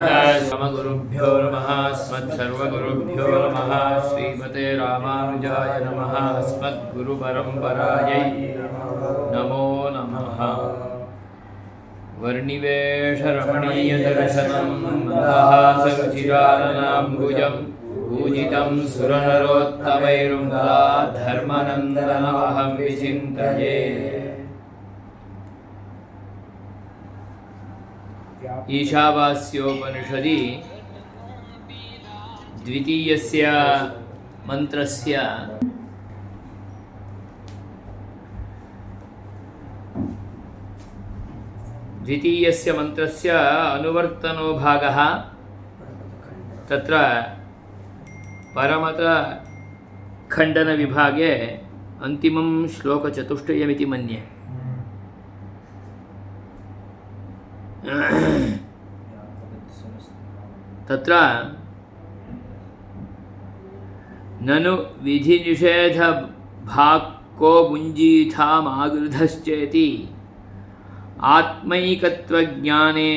समगुरुभ्यो नमः अस्मत्सर्वगुरुभ्यो नमः श्रीमते रामानुजाय नमः अस्मद्गुरुपरम्परायै नमो नमः। वर्णिवेशरमणीयदर्शनं मन्दहासरुचिराननाम्बुजं पूजितं सुरनरोत्तमैर्मुदा धर्मनन्दनमहं विचिन्तये। ईशावास्योपनिषदि द्वितीयस्य मंत्रस्य अनुवर्तनो भागः। तत्र परमतखण्डनविभागे अन्तिमं श्लोकचतुष्टयमिति मन्ये। तत्र ननु विधिनिषेधभाक्को भुञ्जीथामागृधश्चेति आत्मैकत्वज्ञाने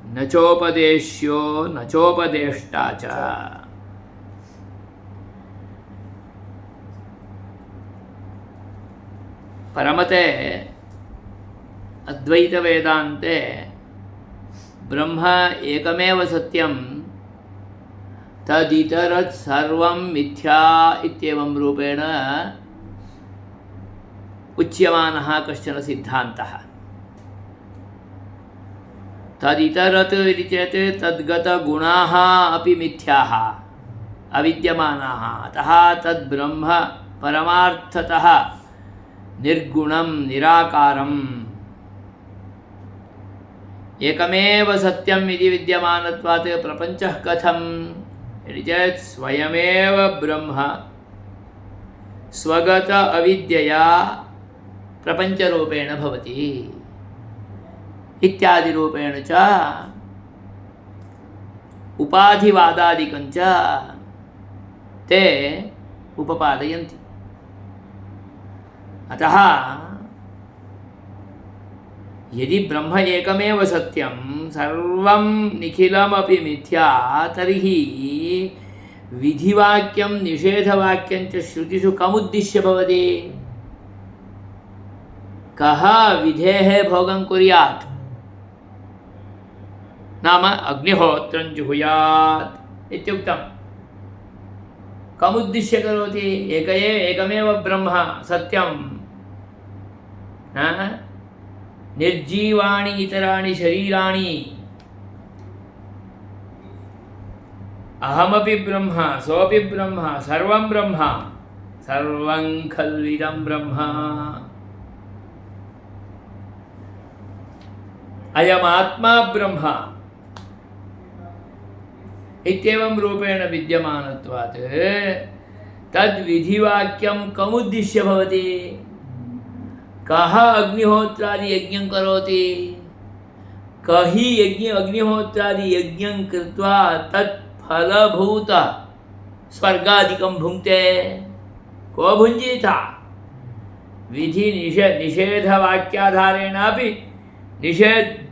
न चोपदेश्यो न चोपदेष्टा च। परमते अद्वैत वेदान्ते ब्रह्म एकमेव सत्यं तदितरत् सर्वं मिथ्या इत्येवं रूपेण उच्यमानः कश्चन सिद्धान्तः। तदितरत् इति चेत् तद्गतगुणाः अपि मिथ्याः अविद्यमानाः। अतः तद्ब्रह्म परमार्थतः निर्गुणं निराकारम् एकमेव सत्यम् इति विद्यमानत्वात् प्रपञ्चः कथम् इति चेत् स्वयमेव ब्रह्म स्वगत अविद्यया प्रपञ्चरूपेण भवति इत्यादिरूपेण च उपाधिवादादिकं च ते उपपादयन्ति। अतः यदि ब्रह्म एकमेव सत्यं सर्वं निखिलमपि मिथ्या तर्हि विधिवाक्यं निषेधवाक्यं च श्रुतिषु कमुद्दिश्य भवति? कः विधेः भोगं कुर्यात्? नाम अग्निहोत्रं जुहुयात् इत्युक्तं। कमुद्दिश्य करोति? एकमेव ब्रह्म सत्यं। निर्जीवाणि इतराणि शरीराणि अहमपि ब्रह्म सोऽपि ब्रह्म सर्वं ब्रह्म सर्वं खल्विदं ब्रह्म अयमात्मा ब्रह्म इत्येवं रूपेण विद्यमानत्वात् तद्विधिवाक्यं कमुद्दिश्य भवति? कः अग्निहोत्रादि यज्ञं करोति? कहि अग्निहोत्रादि यज्ञं कृत्वा तत्फलभूत स्वर्गादिकं भुङ्क्ते? को भुञ्जीथा? विधि निषेधवाक्याधारेणापि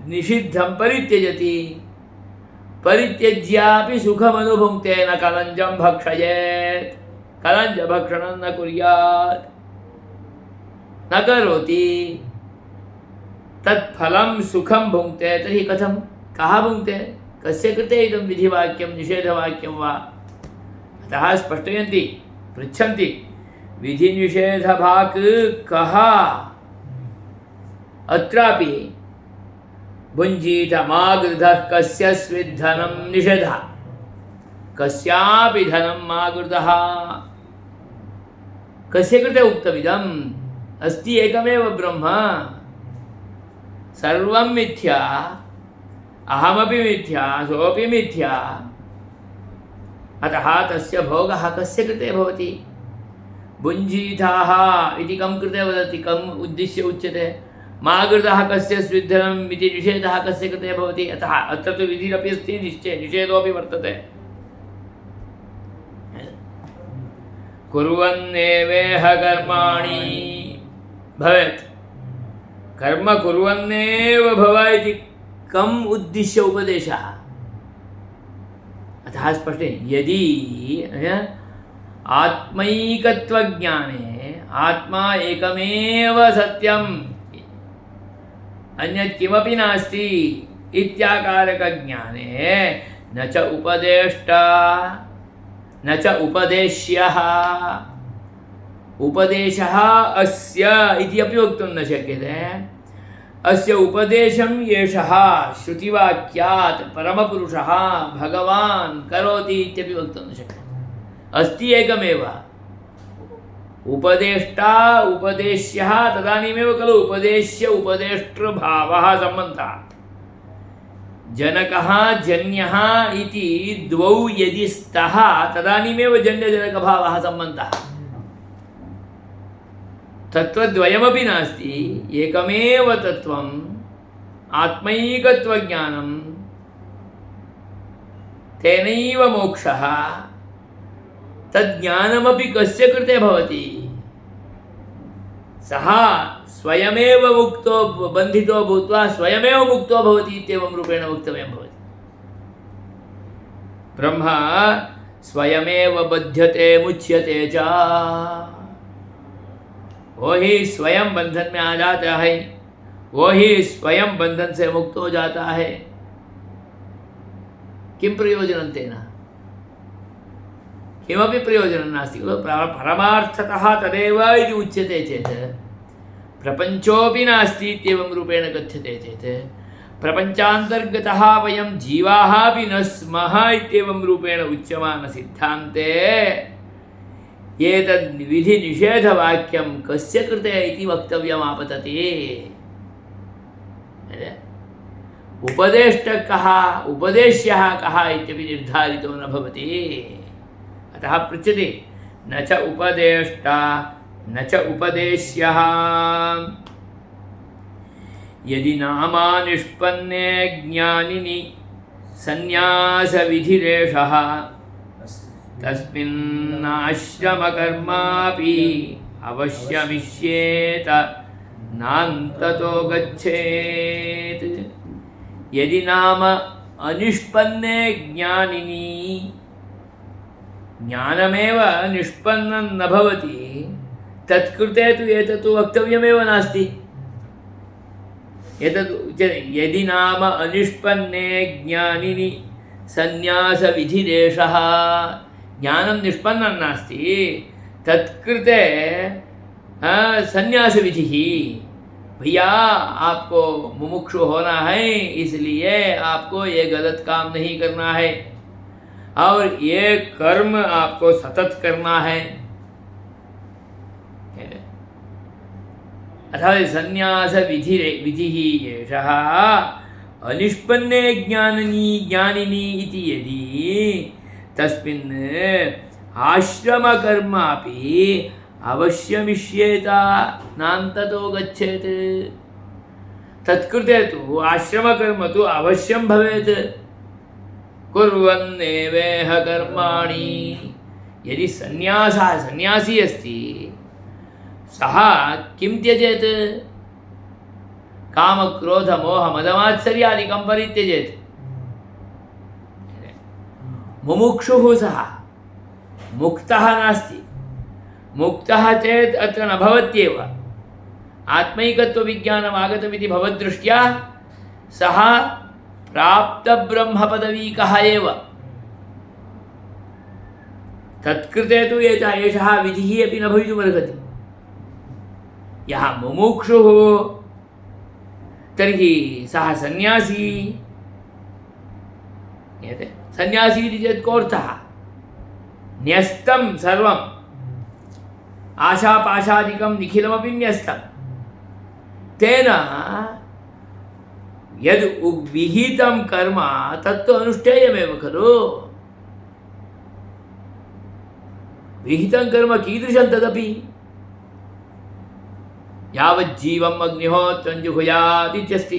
निषिद्धं परित्यजति, परित्यज्यापि सुखमनुभुङ्क्ते। न कलञ्जं भक्षयेत्, कलञ्जभक्षणं न कुर्यात्, न करोति, तत्फलं सुखं भुङ्क्ते। तर्हि कथं? कः भुङ्क्ते? कस्य कृते इदं विधिवाक्यं निषेधवाक्यं वा? अतः स्पष्टयन्ति, पृच्छन्ति, विधिनिषेधभाक् कः? अत्रापि भुञ्जीतमागृधः कस्य स्विद्धनं निषेधः, कस्यापि धनं मागृधः। कस्य कृते उक्तमिदम्? अस्ति एकमेव ब्रह्म, सर्वं मिथ्या, अहमपि मिथ्या सोऽपि मिथ्या। अतः तस्य भोगः कस्य कृते भवति? भुञ्जीताः इति कं कृते वदति? कम् उद्दिश्य उच्यते? मागृतः कस्य स्विद्धनम् इति निषेधः कस्य कृते भवति? अतः अत्र तु विधिरपि अस्ति, निषेधोऽपि वर्तते। कुर्वन्नेवेह कर्माणि भवेत्, कर्म कुर्वन्नेव भव इति कम् उद्दिश्य उपदेशः? अतः स्पष्टे यदि आत्मैकत्वज्ञाने आत्मा एकमेव सत्यम् अन्यत् किमपि नास्ति इत्याकारकज्ञाने न च उपदेष्टा न च उपदेश्यः उपदेशः अस्य इति अपि वक्तुं न शक्यते। अस्य उपदेशं येषः श्रुतिवाक्यात् परमपुरुषः भगवान् करोति इत्यपि वक्तुं न शक्यते। अस्ति एकमेव उपदेष्टा उपदेश्यः, तदानीमेव खलु उपदेश्य उपदेष्टृभावः सम्बन्धः। जनकः जन्यः इति द्वौ यदि स्तः तदानीमेव जन्यजनकभावः सम्बन्धः। तत्त्वद्वयमपि नास्ति, एकमेव तत्त्वम् आत्मैकत्वज्ञानं, तेनैव मोक्षः। तज्ज्ञानमपि कस्य कृते भवति? सः स्वयमेव मुक्तो बन्धितो भूत्वा स्वयमेव मुक्तो भवति इत्येवं रूपेण वक्तव्यं भवति। ब्रह्म स्वयमेव बध्यते मुच्यते च, वो ही स्वयं बंधन में आ जाता है, वो ही स्वयं बंधन से मुक्त हो जाता है। किं प्रयोजनं तेन? किमपि प्रयोजनं नास्ति खलु। परमार्थतः तदेव इति उच्यते चेत् प्रपञ्चोऽपि नास्ति इत्येवं रूपेण कथ्यते चेत् प्रपञ्चान्तर्गतः वयं जीवाः अपि न स्मः इत्येवं रूपेण उच्यमानसिद्धान्ते एतद् विधिनिषेधवाक्यं कस्य कृते इति वक्तव्यमापतति। उपदेष्टः कः उपदेश्यः कः इत्यपि निर्धारितो न भवति। अतः पृच्छति न च उपदेष्टा न च उपदेश्यः। यदि नामा निष्पन्ने ज्ञानिनि सन्न्यासविधिरेषः तस्मिन्नाश्रमकर्मापि अवश्यमिष्येत नान्ततो गच्छेत्। यदि नाम अनिष्पन्ने ज्ञानिनि, ज्ञानमेव निष्पन्नं न भवति, तत्कृते तु एतत् वक्तव्यमेव नास्ति। एतत् यदि नाम अनिष्पन्ने ज्ञानिनि सन्न्यासविधिरेषः, ज्ञानं निष्पन्नं नास्ति, तत्कृते सन्यासविधिः। भैया आपको मुमुक्षु होना है, इसलिए आपको ये गलत काम नहीं करना है और ये कर्म आपको सतत करना है। अतः सन्यास विधिः एषः अनिष्पन्ने ज्ञानिनि इति यदि तस्मिन् आश्रमकर्मापि अवश्यमिष्येत नान्ततो गच्छेत्। तत्कृते तु आश्रमकर्म तु अवश्यं भवेत्। कुर्वन्नेवेह कर्माणि। यदि सन्यासी अस्ति, सः किं त्यजेत्? काम क्रोध मोह मदमात्सर्यादिकं परित्यजेत्। मुमुक्षुः सः, मुक्तः नास्ति। मुक्तः चेत् अत्र न भवत्येव। आत्मैकत्वविज्ञानम् आगतमिति भवद्दृष्ट्या सः प्राप्तब्रह्मपदवीकः एव। तत्कृते तु एषः विधिः अपि न भवितुमर्हति। यः मुमुक्षुः तर्हि सः सन्यासी। सन्यासी इति चेत् कोऽर्थः? न्यस्तं सर्वम्, आशापाशादिकं निखिलमपि न्यस्तं। तेन यद् विहितं कर्म तत्तु अनुष्ठेयमेव खलु। विहितं कर्म कीदृशं तदपि? यावज्जीवम् अग्निहोत्रं जुहुयात् इत्यस्ति।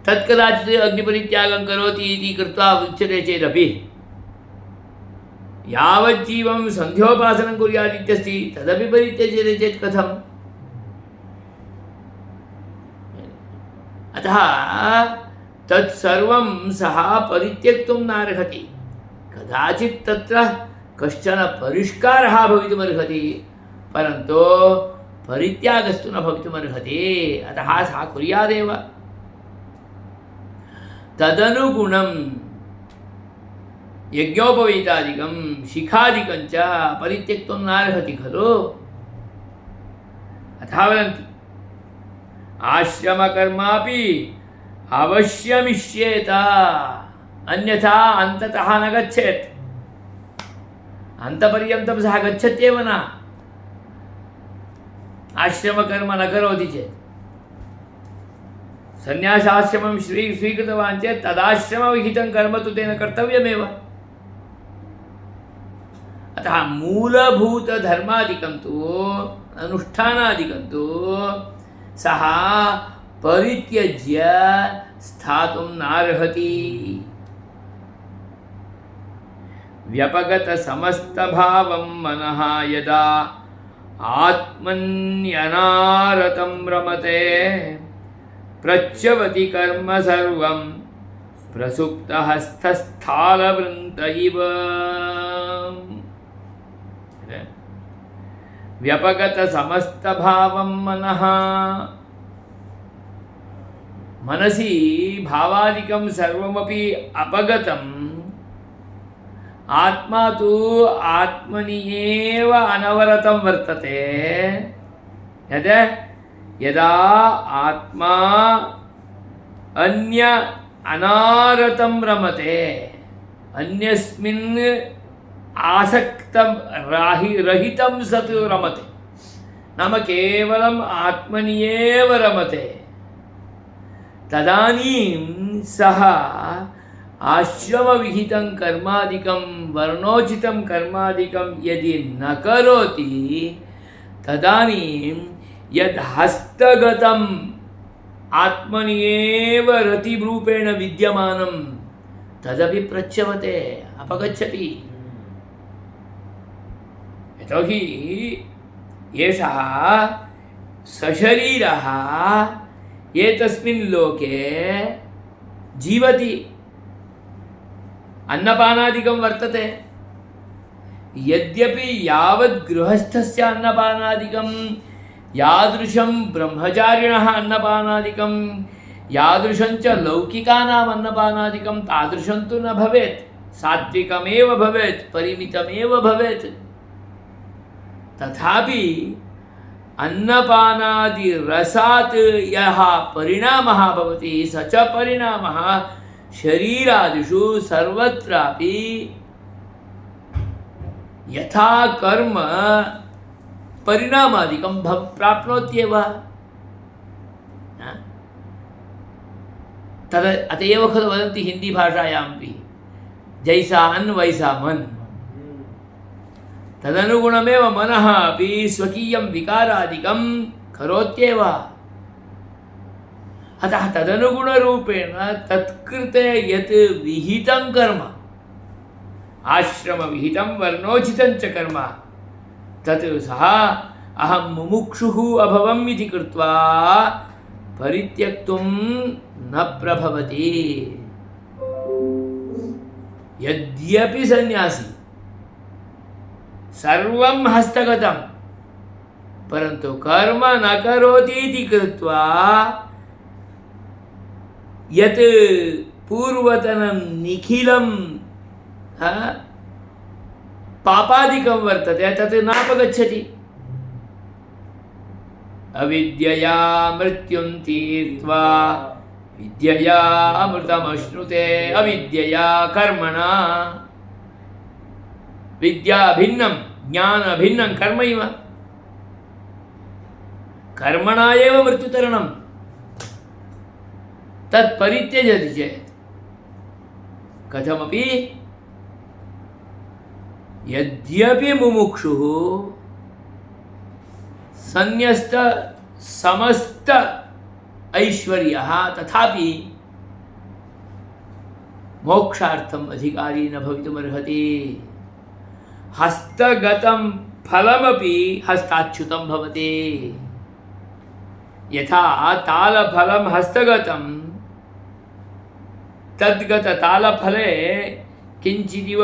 तत्कदाचित् अग्निपरित्यागं करोति इति कृत्वा उच्यते चेदपि यावज्जीवं सन्ध्योपासनं कुर्यात् इत्यस्ति। तदपि परित्यज्यते चेत् कथम्? अतः तत्सर्वं सः परित्यक्तुं नार्हति। कदाचित् तत्र कश्चन परिष्कारः भवितुमर्हति, परन्तु परित्यागस्तु न भवितुमर्हति। अतः सः कुर्यादेव। तदनुगुणं यज्ञोपवीतादिकं शिखादिकं च परित्यक्तुं नार्हति खलु। अतः वदन्ति आश्रमकर्मापि अवश्यमिष्येत, अन्यथा अन्ततः न गच्छेत्। अन्तपर्यन्तं सः गच्छत्येव न, आश्रमकर्म न करोति चेत्। सन्यासाश्रमं स्वीकृतवान् चेत् तदाश्रमविहितं कर्म तु तेन कर्तव्यमेव। अतः मूलभूतधर्मादिकं तु अनुष्ठानादिकं तु सः परित्यज्य स्थातुं नार्हति। व्यपगतसमस्तभावं मनः यदा आत्मन्यनारतं रमते, प्रच्यवति कर्म सर्वं प्रसुप्तहस्तस्थालवृन्त इव। व्यपगतसमस्तभावं मनः, मनसि भावादिकं सर्वमपि अपगतम्, आत्मा तु आत्मनि एव अनवरतं वर्तते। यदा आत्मा अन्य अनारतं रमते, अन्यस्मिन् आसक्तं रहितं सत् रमते, नाम केवलम् आत्मनि एव रमते, तदानीं सः आश्रमविहितं कर्मादिकं वर्णोचितं कर्मादिकं यदि न करोति, तदानीं यद् हस्तगतम् आत्मनि एव रतिरूपेण विद्यमानं तदपि प्रच्यवते, अपगच्छति। यतोहि एषः सशरीरः एतस्मिन् लोके जीवति, अन्नपानादिकं वर्तते। यद्यपि यावत् गृहस्थस्य अन्नपानादिकं, यादृशं ब्रह्मचारिणः अन्नपानादिकं, यादृशं च लौकिकानाम् अन्नपानादिकं तादृशं तु न भवेत्, सात्विकमेव भवेत्, परिमितमेव भवेत्। तथापि अन्नपानादिरसात् यः परिणामः भवति, स च परिणामः शरीरादिषु सर्वत्रापि यथा कर्म परिणामादिकं प्राप्नोत्येव। अत एव खलु वदन्ति हिन्दीभाषायामपि, जैसा अन्न वैसा मन। तदनुगुणमेव मनः अपि स्वकीयं विकारादिकं करोत्येव। अतः तदनुगुणरूपेण तत्कृते यत् विहितं कर्म, आश्रमविहितं वर्णोचितं च कर्म, तत् सः अहं मुमुक्षुः अभवम् इति कृत्वा परित्यक्तुं न प्रभवति। यद्यपि सन्यासी सर्वं हस्तगतं, परन्तु कर्म न करोति इति कृत्वा यत् पूर्वतनं निखिलं पापादिकं वर्तते तत् नापगच्छति। अविद्यया मृत्युं तीर्त्वा विद्यया अमृतमश्नुते, अविद्यया कर्मणा। विद्या भिन्नं ज्ञान भिन्नं कर्मैव, कर्मणा एव मृत्युतरणं। तत् परित्यजति चेत् कथमपि यद्यपि मुमुक्षुः सन्न्यस्त समस्त ऐश्वर्यः तथापि मोक्षार्थम् अधिकारी न भवितुमर्हति। हस्तगतं फलमपि हस्ताच्युतं भवति। यथा तालफलं हस्तगतं तद्गततालफले किञ्चिदिव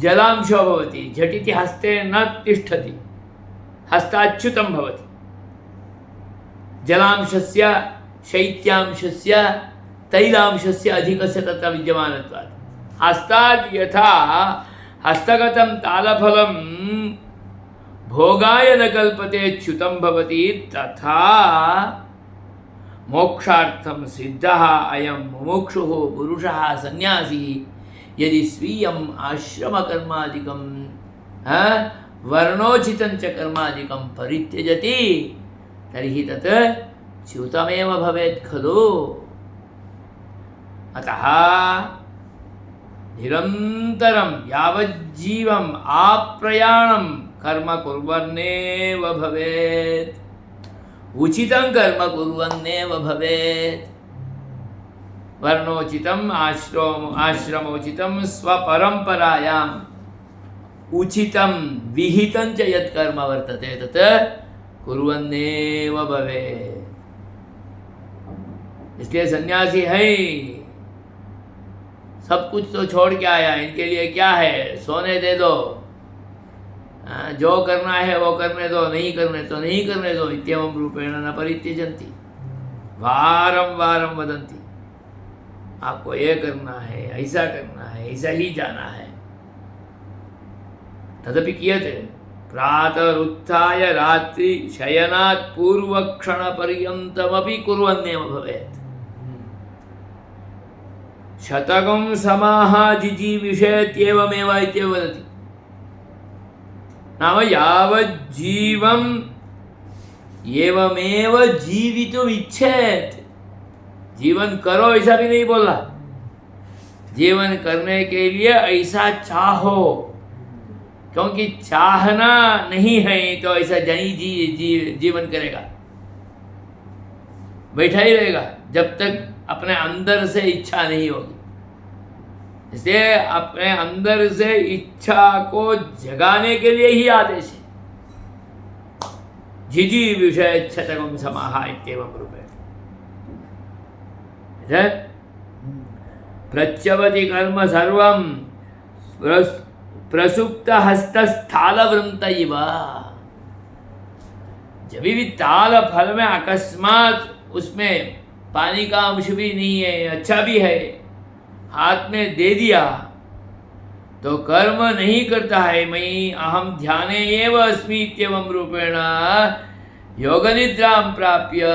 जलांशो भवति, झटिति हस्ते न तिष्ठति, हस्ताच्युतं भवति। जलांशस्य, शैत्यांशस्य, तैलांशस्य अधिकस्य तत्र विद्यमानत्वात् हस्तात् यथा हस्तगतं तालफलं भोगाय न कल्पते च्युतं भवति, तथा मोक्षार्थं सिद्धः अयं मुमुक्षुः पुरुषः सन्यासी यदि स्वीयम् आश्रमकर्मादिकं वर्णोचितं च कर्मादिकं परित्यजति तर्हि तत् च्युतमेव भवेत् खलु। अतः निरन्तरं यावज्जीवम् आप्रयाणं कर्म कुर्वन्नेव भवेत्, उचितं कर्म कुर्वन्नेव भवेत्। वर्णोचितम् आश्रमोचितं स्वपरम्परायाम् उचितं विहितं च यत् कर्म वर्तते तत् कुर्वन्नेव भवेत्। इसलिए सन्यासी है, सब कुछ तो छोड़ के आया, इनके लिए क्या है, सोने दे दो, जो करना है वो करने दो, नहीं करने तो नहीं करने दो, इत्येवं रूपेण न परित्यजन्ति, वारं वारं वदन्ति आपको ये करना है, ऐसा करना है, ऐसा ही जाना है। तदपि क्रियते, प्रातरुत्थाय रात्रि शयनात् पूर्वक्षणपर्यन्तमपि कुर्वन्नेव भवेत्। शतकं समाः जिजीविषेत्येवमेव इत्येव वदति। नाम यावज्जीवम् एवमेव जीवितुम् इच्छेत्। जीवन करो ऐसा भी नहीं बोला, जीवन करने के लिए ऐसा चाहो, क्योंकि चाहना नहीं है तो ऐसा जीवन करेगा, बैठा ही रहेगा जब तक अपने अंदर से इच्छा नहीं होगी। इसलिए अपने अंदर से इच्छा को जगाने के लिए ही आदेश है। जिजी विषय शतकं समाह इत्येवं रूपेण प्रच्यवति कर्म सर्वं प्रसुप्त हस्तस्थालवृंत इव। जब भी ताल फल में अकस्मात उसमें पानी का अंश भी नहीं है, अच्छा भी है, हाथ में दे दिया तो कर्म नहीं करता है। मैं अहम ध्याने एव अस्मि इत्येवं रूपेण योगनिद्रां प्राप्य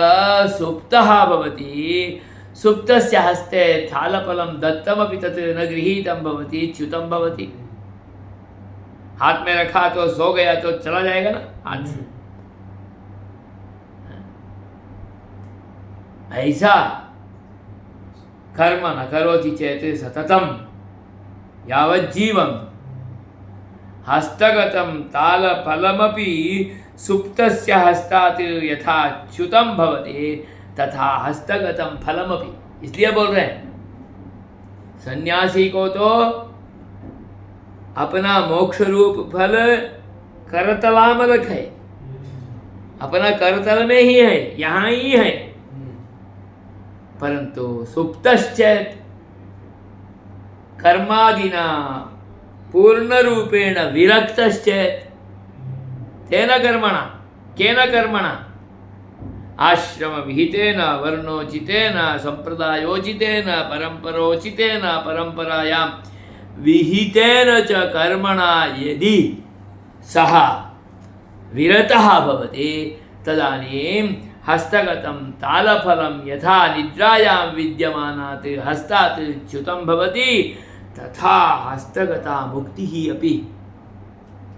सुप्तः भवति। सुप्तस्य हस्ते थालफलं दत्तमपि तत् न गृहीतं भवति, च्युतं भवति। हाथ में रखा तो सो गया तो चला जाएगा ना हाथ से। ऐसा कर्म न करोति चेत सततं यावज्जीवं हस्तगतं तालफलमपि सुप्तस्य हस्तात् यथा च्युतं भवति तथा हस्तगतं फलमपि। इसलिए बोल रहे हैं सन्यासी को तो अपना मोक्ष रूप फल करतलामलक है, अपना करतल में ही है, यहाँ ही है। परंतु सुप्तश्चेत् कर्मादिना पूर्ण रूपेण विरक्तश्चेत् तेन कर्मणा केन कर्मणा आश्रम विहितेन वर्णोचितेन संप्रदायोचितेन परंपरोचितेन परंपरायां विहितेन च कर्मणा यदि सः विरतः भवति तदानीं हस्तगतं तालफलं यथा निद्रायां विद्यमानात् हस्तात् च्युतं भवति तथा हस्तगता मुक्तिः अपि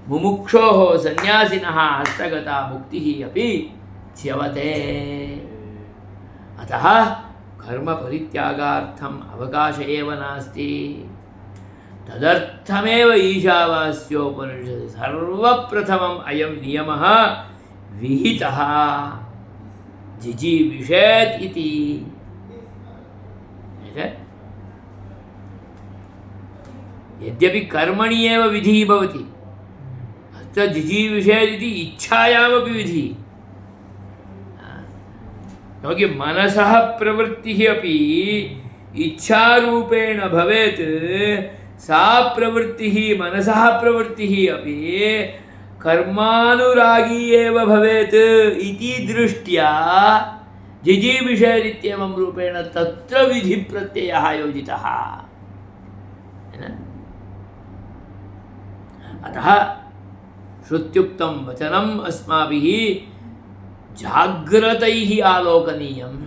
मुमुक्षोः सन्यासिनः हस्तगता मुक्तिः अपि च्यवते। अतः कर्म परित्यागार्थम् अवकाश एव नास्ति। तदर्थमेव ईशावास्योपनिषदि सर्वप्रथमम् अयं नियमः विहितः जिजीविषेत् इति। यद्यपि कर्मणि एव विधिः भवति, अत्र जिजीविषेत् इति इच्छायामपि विधिः। क्योंकि मनसः प्रवृत्तिः अपि इच्छारूपेण भवेत् सा प्रवृत्तिः मनसः प्रवृत्तिः अपि कर्मानुरागी एव भवेत् इति दृष्ट्या जिजीविषयरित्येवं रूपेण तत्र विधिप्रत्ययः योजितः। अतः श्रुत्युक्तं वचनम् अस्माभिः जाग्रतैः आलोकनीयम्।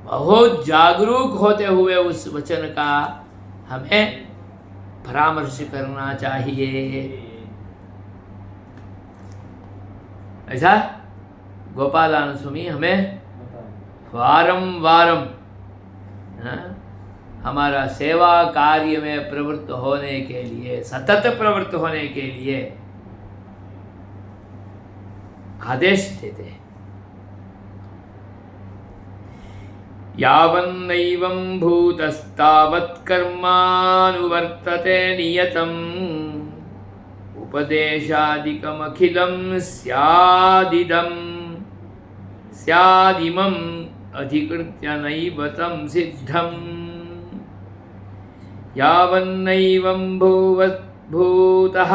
बहुत जागरूक होते हुए उस वचन का हमें परामर्श करना चाहिए। ऐसा गोपालानंद स्वामी हमें वारंवारम हमारा सेवा कार्य में प्रवृत्त होने के लिए, सतत प्रवृत्त होने के लिए आदेश देते हैं। यावन्नैवं भूतस्तावत् कर्मानुवर्तते नियतम् उपदेशादिकमखिलं स्यादिमम् अधिकृत्य नैव तं सिद्धम्। यावन्नैवं भूतः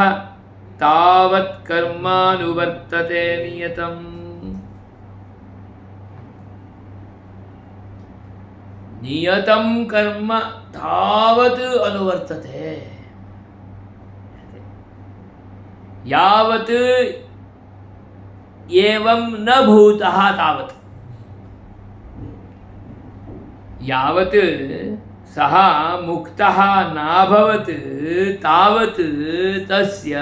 तावत् कर्मानुवर्तते नियतम्। नियतं कर्म तावत् अनुवर्तते। यावत् एवं न भूतः तावत्। यावत् सः मुक्तः नाभवत् तावत् तस्य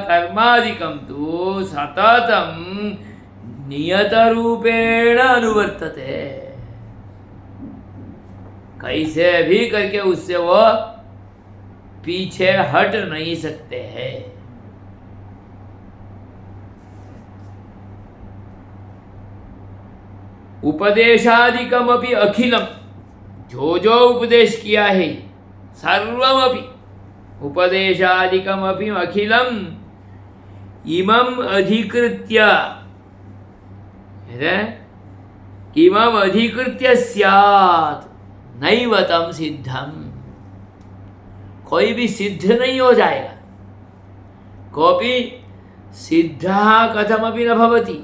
कर्मादिकं तु सततं नियतरूपेण अनुवर्तते। कैसे भी करके उससे वो पीछे हट नहीं सकते हैं। उपदेशादिकमपि अखिलम, जो उपदेश किया है सर्वमपि उपदेशादिकमपि अखिलम इमम् अधिकृत्य, इमम् अधिकृत्य स्यात् नैव तं सिद्धम। कोई भी सिद्ध नहीं हो जाएगा। कोऽपि सिद्धः कथमपि न भवति।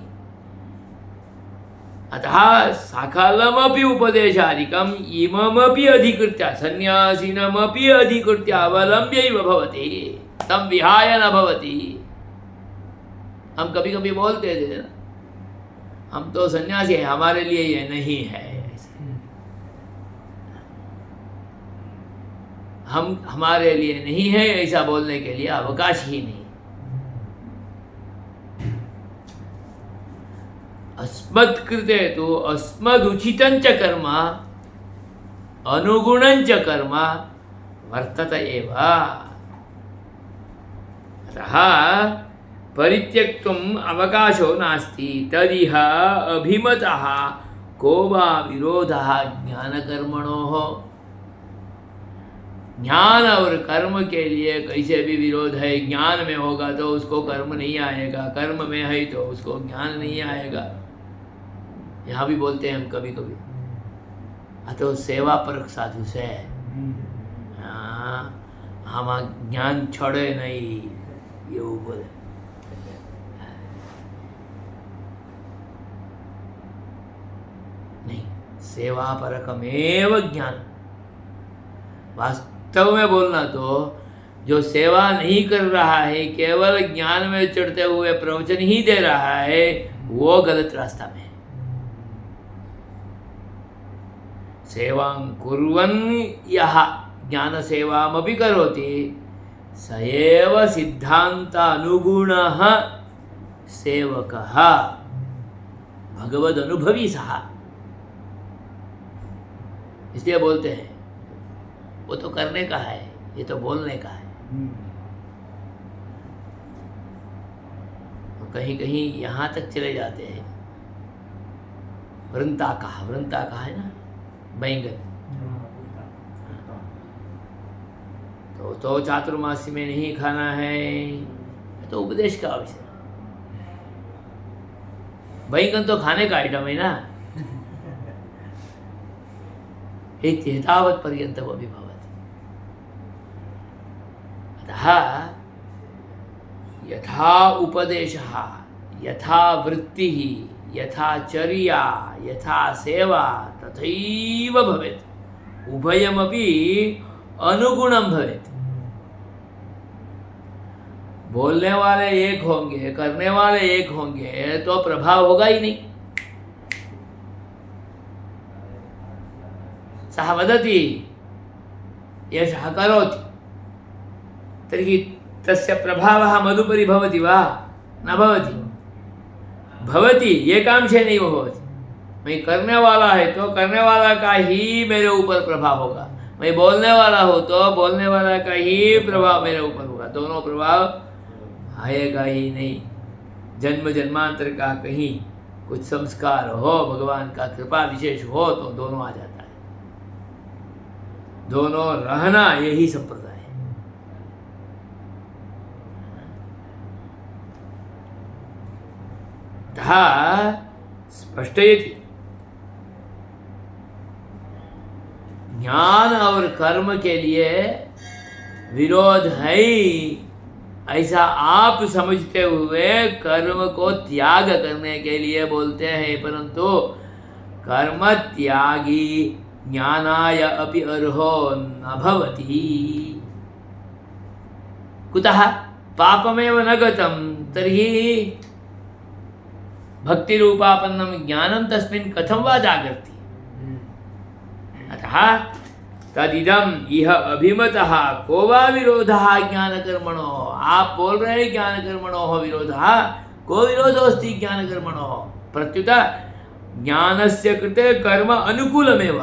अतः सकलमपि उपदेशादिकम् इममपि अधिकृत्य सन्यासिनमपि अधिकृत्य अवलम्ब्यैव भवति, तं विहाय न भवति। हम कभी कभी बोलते थे ना, हम तो सन्यासी हैं, हमारे लिए ये नहीं है। हम हमारे लिए नहीं है ऐसा बोलने के लिए अवकाश ही नहीं। अस्मत्कृते तो अस्मदुचितं च कर्म अनुगुणं च कर्म वर्तते एव। अतः परित्यक्तुम् अवकाशो नास्ति। तदिह अभिमतः को वा विरोधः ज्ञानकर्मणोः। ज्ञान और कर्म के लिए कैसे भी विरोध है। ज्ञान में होगा तो उसको कर्म नहीं आएगा, कर्म में है तो उसको ज्ञान नहीं आएगा। यहाँ भी बोलते हैं हम कभी कभी, तो सेवा परक साधु से हम ज्ञान छोड़े नहीं, ये वो बोले। नहीं, सेवा परकमेव ज्ञान। वास्तव में बोलना तो जो सेवा नहीं कर रहा है, केवल ज्ञान में चढ़ते हुए प्रवचन ही दे रहा है, वो गलत रास्ता में। सेवां कुर्वन् यः ज्ञान सेवामपि करोति स एव सिद्धान्त अनुगुणः सेवकः भगवद अनुभवी सः। इसलिए बोलते हैं वो तो करने का है, ये तो बोलने का है। तो कहीं कहीं यहाँ तक चले जाते हैं। वृंता का है ना, बैंगन। तो चातुर्मासी में नहीं खाना है, तो उपदेश का विषय। बैंगन तो खाने का आइटम है ना। एतावत्पर्यन्तमपि भवति। अतः यथा उपदेशः, यथा वृत्तिः, यथा चर्या, यथा सेवा तथैव भवेत्। उभयमपि अनुगुणं भवेत्। बोलने वाले एक होंगे, करने वाले एक होंगे तो प्रभाव होगा ही नहीं। सः वदति, एषः करोति, तर्हि तस्य प्रभावः मदुपरि भवति वा? न भवति। भवति, एकांशेनैव भवति। मैं करने वाला है तो करने वाला का ही मेरे ऊपर प्रभाव होगा, मैं बोलने वाला हूँ तो बोलने वाला का ही प्रभाव मेरे ऊपर होगा। दोनों प्रभाव आएगा ही नहीं। जन्म जन्मांतर का कहीं कुछ संस्कार हो, भगवान का कृपा विशेष हो तो दोनों आ जाता है। दोनों रहना यही संप्रदाय है। तथा स्पष्टयति, ज्ञान और कर्म के लिए विरोध है ऐसा आप समझते हुए कर्म को त्याग करने के लिए बोलते हैं, परंतु कर्म त्यागी ज्ञानाय अपि अर्हो न भवति। कुतः? पापमेव न गतं तर्हि भक्तिरूपापन्नं ज्ञानं तस्मिन् कथं वा जागर्ति? अतः तदिदम इह अभिमतः को वा विरोधः ज्ञानकर्मणो। आप बोल रहे हैं ज्ञानकर्मणोः विरोधः, को विरोधोऽस्ति ज्ञानकर्मणोः? प्रत्युत ज्ञानस्य कृते कर्म अनुकूलमेव,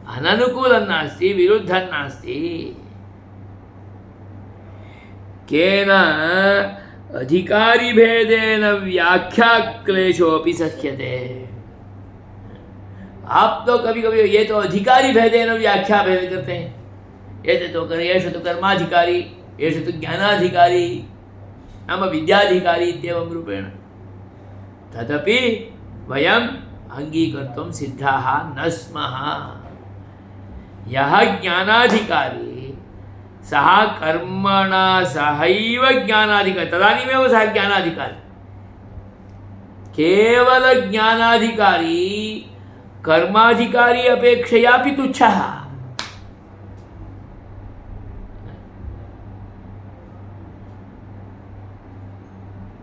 अननुकूलं नास्ति, विरुद्धं नास्ति। केन अधिकारिभेदेन व्याख्याक्लेशोऽपि सह्यते। आप तो कभी कभी ये तो अधिकारी भेदेन व्याख्या भेद करते हैं, ये तो कर एष तो कर्माधिकारी, एष तो ज्ञानाधिकारी, नाम विद्याधिकारी इत्येवं रूपेण। तदपि वयम् अङ्गीकर्तुं सिद्धाः न स्मः। यः ज्ञानाधिकारी सः कर्मणा सहैव ज्ञानाधिकारी, तदानीमेव सः ज्ञानाधिकारी। केवल ज्ञानाधिकारी कर्माधिकारी अपेक्षयापि तुच्छः।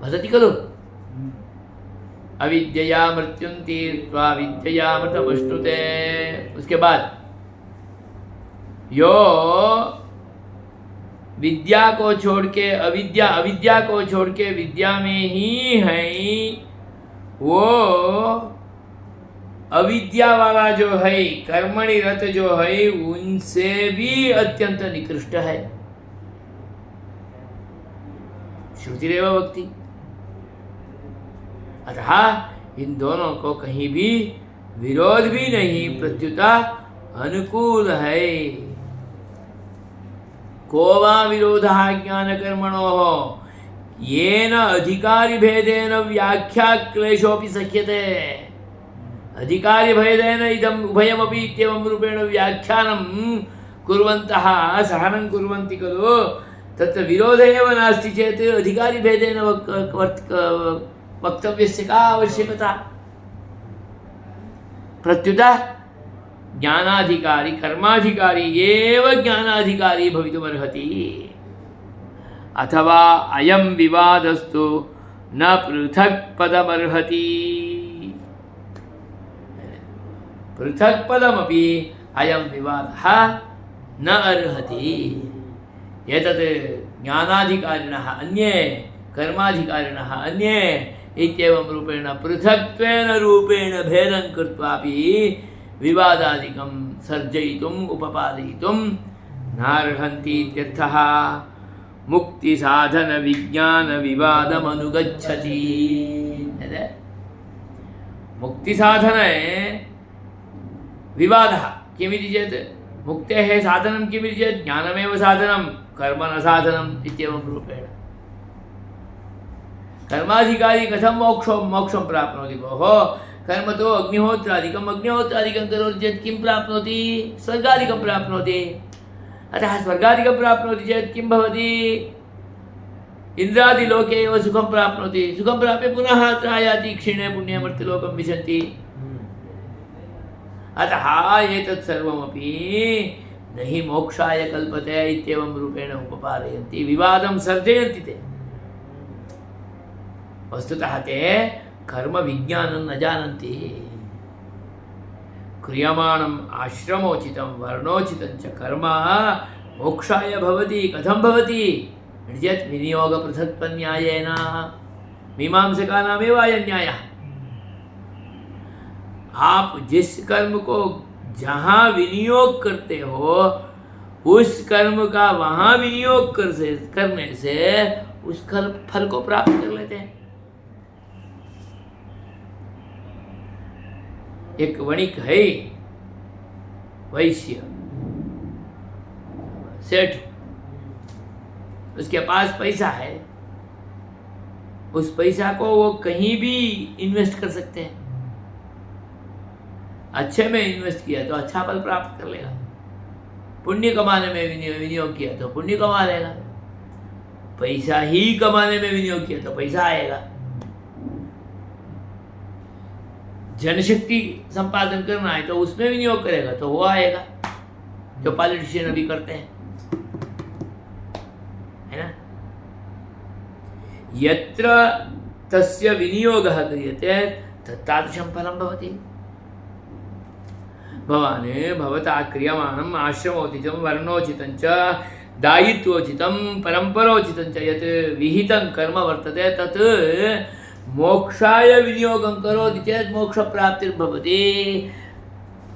वदति खलु, अविद्यया मृत्युं तीर्त्वा विद्ययामृतमश्नुते। उसके बाद यो विद्या को छोड़ के अविद्या को छोड़ के विद्या में ही है, वो अविद्या वाला जो है, कर्मणि रत जो है, उनसे भी अत्यंत निकृष्ट है। श्रुतिरेव वक्ति। अतः इन दोनों को कहीं भी विरोध भी नहीं, प्रत्युत अनुकूल है। को वा विरोधः ज्ञानकर्मणोः येन अधिकारी भेदेन व्याख्या क्लेशोऽपि सह्यते। अधिकारी भेदेन इदम् उभयमपि इत्येवं रूपेण व्याख्यानं कुर्वन्तः सहनं कुर्वन्ति खलु, तत्र विरोधः एव नास्ति चेत् अधिकारी भेदेन वक्तव्यस्य का आवश्यकता? प्रत्युत ज्ञानाधिकारी कर्माधिकारी एव ज्ञानाधिकारी भवितुमर्हति। अथवा अयं विवादस्तु न पृथक् पदमर्हति। पृथक् पदमपि अयं विवादः न अर्हति। एतत् ज्ञानाधिकारिणः अन्ये, कर्माधिकारिणः अन्ये इत्येवं रूपेण पृथक्त्वेन रूपेण भेदं कृत्वापि विवादादिकं सर्जयितुम् उपपादयितुं नार्हन्ति इत्यर्थः। मुक्तिसाधन विज्ञान विवादमनुगच्छति। मुक्तिसाधने विवादः किमिति चेत्, मुक्तेः साधनं किमिति चेत् ज्ञानमेव साधनं, कर्म न साधनम् इत्येवं रूपेण। कर्माधिकारी कथं मोक्षं प्राप्नोति भोः? कर्म तो अग्निहोत्रादिकम् करोति चेत् किं प्राप्नोति? स्वर्गादिकं प्राप्नोति। अतः स्वर्गादिकं प्राप्नोति चेत् किं भवति? इंद्रादिलोके एव सुखं प्राप्नोति। सुखं प्राप्य पुनः अत्र आयाति, क्षीणे पुण्ये मर्त्यलोकं विशन्ति। अतः एतत् सर्वमपि न हि मोक्षाय कल्पते इत्येवं रूपेण उपपादयन्ति, विवादं सर्जयन्ति ते। वस्तुतः ते कर्म विज्ञानं न जानन्ति। क्रियमाणम् आश्रमोचितं वर्णोचितं च कर्म मोक्षाय भवति। कथं भवति चेत् विनियोगपृथक्त्वन्यायेन। मीमांसकानामेव अयं न्यायः। आप जिस कर्म को जहाँ विनियोग करते हो, उस कर्म का वहाँ विनियोग करने से उस फल को प्राप्त कर लेते हैं। एक वणिक है, वैश्य सेठ, उसके पास पैसा है, उस पैसा को वो कहीं भी इन्वेस्ट कर सकते हैं। अच्छे में इन्वेस्ट किया तो अच्छा फल प्राप्त कर लेगा, पुण्य कमाने में विनियोग किया तो पुण्य कमा लेगा, पैसा ही कमाने में विनियोग किया तो पैसा आएगा। जनशक्ति संपादन करना है तो उसमें विनियोग करेगा तो वो आएगा, जो पॉलिटिशियन अभी करते हैं, है ना। यत्र तस्य विनियोगः क्रियते तत्तादृशं फलं भवति। भवान् भवता क्रियमाणम् आश्रमोचितं वर्णोचितं च दायित्वोचितं परम्परोचितं च यत् विहितं कर्म वर्तते तत् मोक्षाय विनियोगं करोति चेत् मोक्षप्राप्तिर्भवति।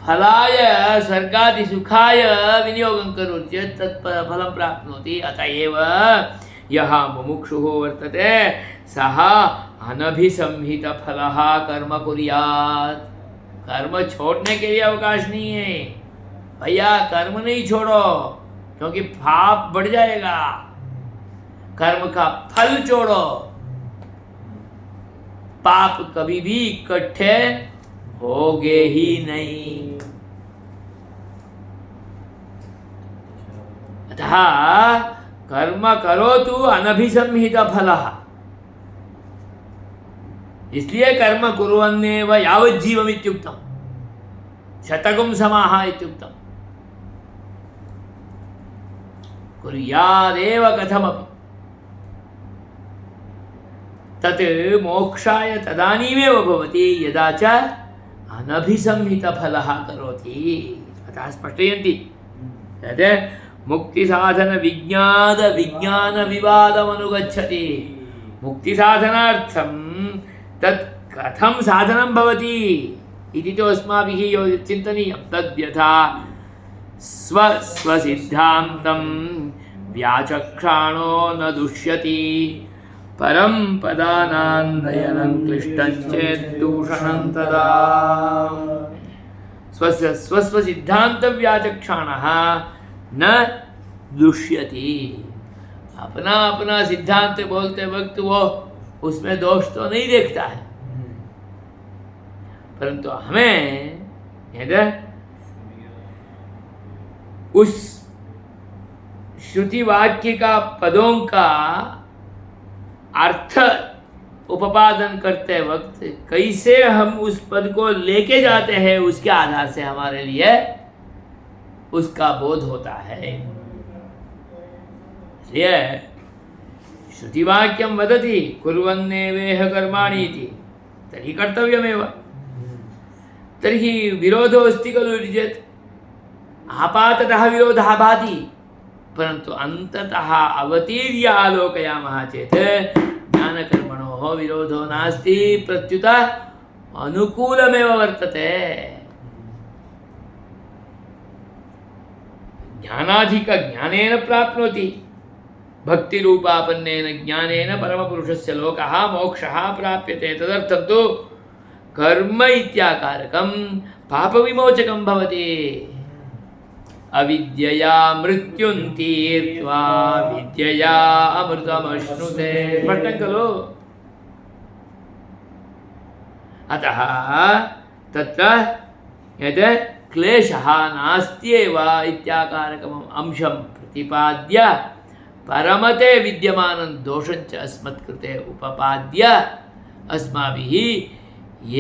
फलाय स्वर्गादिसुखाय विनियोगं करोति चेत् तत् फलं प्राप्नोति। अतः एव यः मुमुक्षुः वर्तते सः अनभिसंहितफलः कर्म कुर्यात्। कर्म छोड़ने के लिए अवकाश नहीं है भैया, कर्म नहीं छोड़ो क्योंकि पाप बढ़ जाएगा। कर्म का फल छोड़ो, पाप कभी भी इकट्ठे होगे ही नहीं। अतः कर्म करोतु अनभिसंहित फलः। इसलिए कर्म कुर्वन्नेव यावज्जीवम् इत्युक्तम्, शतकं समाः इत्युक्तम्। कुर्यादेव कथमपि तत् मोक्षाय तदानीमेव भवति यदा च अनभिसंहितफलः करोति। अतः स्पष्टयन्ति यत् मुक्तिसाधन विज्ञान विवादमनुगच्छति। मुक्तिसाधनार्थं तत् कथं साधनं भवति इति तो अस्माभिः चिन्तनीयं। तद्यथा स्वसिद्धान्तं व्याचक्षाणो न दुष्यति, परं पदानां क्लिष्टं चेत् दूषणं तदा। स्वसिद्धान्तव्याचक्षाणः न दुष्यति। अपना अपना सिद्धांत बोलते वक्त वो उसमें दोष तो नहीं देखता है, परंतु हमें उस श्रुति वाक्य का पदों का अर्थ उपादन करते वक्त कैसे हम उस पद को लेके जाते हैं, उसके आधार से हमारे लिए उसका बोध होता है। इसलिए श्रुतिवाक्यं वदति कुर्वन्नेवेह कर्माणि इति, तर्हि कर्तव्यमेव। तर्हि विरोधो अस्ति खलु चेत् आपाततः विरोधः भाति, परन्तु अन्ततः अवतीर्य आलोकयामः चेत् ज्ञानकर्मणोः विरोधो नास्ति, प्रत्युत अनुकूलमेव वर्तते। ज्ञानाधिक ज्ञानेन प्राप्नोति, भक्तिरूपापन्नेन ज्ञानेन परमपुरुषस्य लोकः मोक्षः प्राप्यते। तदर्थं तु कर्म इत्याकारकं पापविमोचकं भवति। अविद्यया मृत्युं तीर्त्वा विद्यया अमृतमश्नुते। स्पष्टं खलु? अतः तत्र यत् क्लेशः नास्त्येव इत्याकारकम् अंशं प्रतिपाद्य परमते विद्यमानं दोषं च अस्मत्कृते उपपाद्य अस्माभिः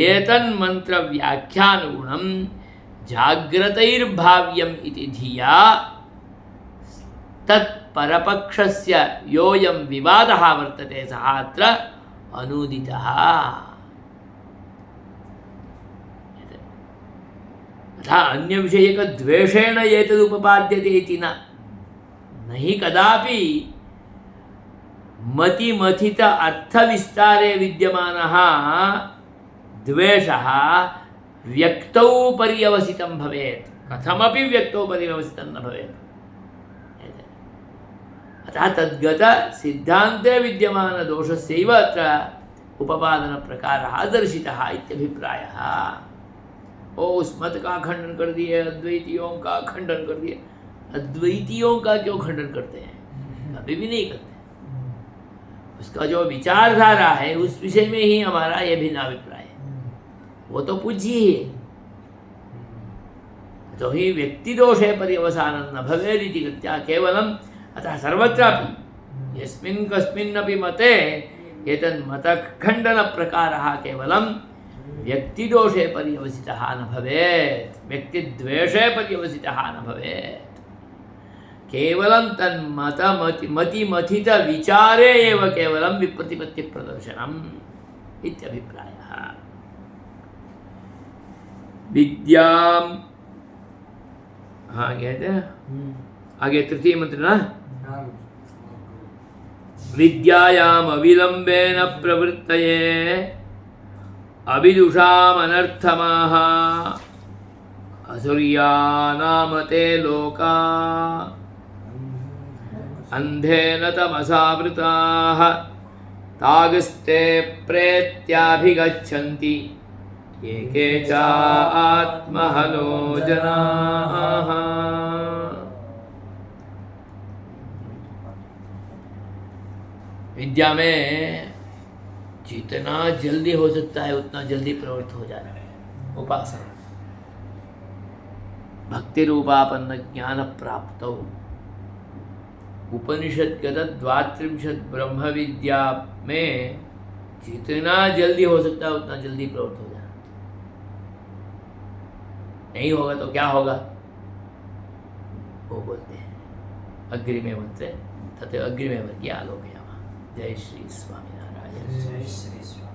एतन्मन्त्रव्याख्यानुगुणं जाग्रतैर्भाव्यम् इति धिया तत्परपक्षस्य योऽयं विवादः वर्तते सः अत्र अनूदितः। तथा अन्यविषयकद्वेषेण एतदुपपाद्यते इति न हि कदापि मतिमथित अर्थविस्तारे विद्यमानः द्वेषः व्यक्तौ पर्यवसितं भवेत्, कथमपि व्यक्तौ पर्यवसितं न भवेत्। अतः तद्गत सिद्धान्ते विद्यमानदोषस्यैव अत्र उपपादनप्रकारः दर्शितः इत्यभिप्रायः। ओ उस्मत् का खंडन कर दिए, अद्वैतियों का खंडन कर दिए। अद्वैतियों का क्यों खंडन करते हैं? कभी भी नहीं करते। उसका जो विचारधारा है उस विषय में ही हमारा यह भिन्नाभिप्राय है, वो तो पूज्य ही है। तो ही व्यक्ति दोषे पर्यवसानं न भवेदिति कृत्या केवलम् अतः सर्वत्रापि यस्मिन् कस्मिन्नपि मते एतन्मतखण्डनप्रकारः केवलं व्यक्तिदोषे पर्यवसितः न भवेत्, व्यक्तिद्वेषे पर्यवसितः न भवेत्। केवलं तन्मतिमथितविचारे एव केवलं विप्रतिपत्तिप्रदर्शनम् इत्यभिप्रायः। विद्यां आगे तृतीय मंत्र ना, विद्यायाम् अविलंबेन प्रवृत्तये अविदुषाम् अनर्थमाः असुर्या नाम ते लोका अंधेन तमसावृताः तागस्ते प्रेत्याभिगच्छन्ति एके च आत्महनो जनाः। विद्या में जितना जल्दी हो सकता है उतना जल्दी प्रवृत्त हो जाना है। उपासना भक्ति रूपापन्न ज्ञान प्राप्त उपनिषद द्वात्रिंशत् ब्रह्म विद्या में जितना जल्दी हो सकता है उतना जल्दी प्रवृत्त हो जाना। नहीं होगा तो क्या होगा? वो बोलते हैं अग्रिमे मंत्रे तत् अग्रिमे वर्गे आलोकयामः। जय श्री स्वामीनारायण। जय श्री स्वामी।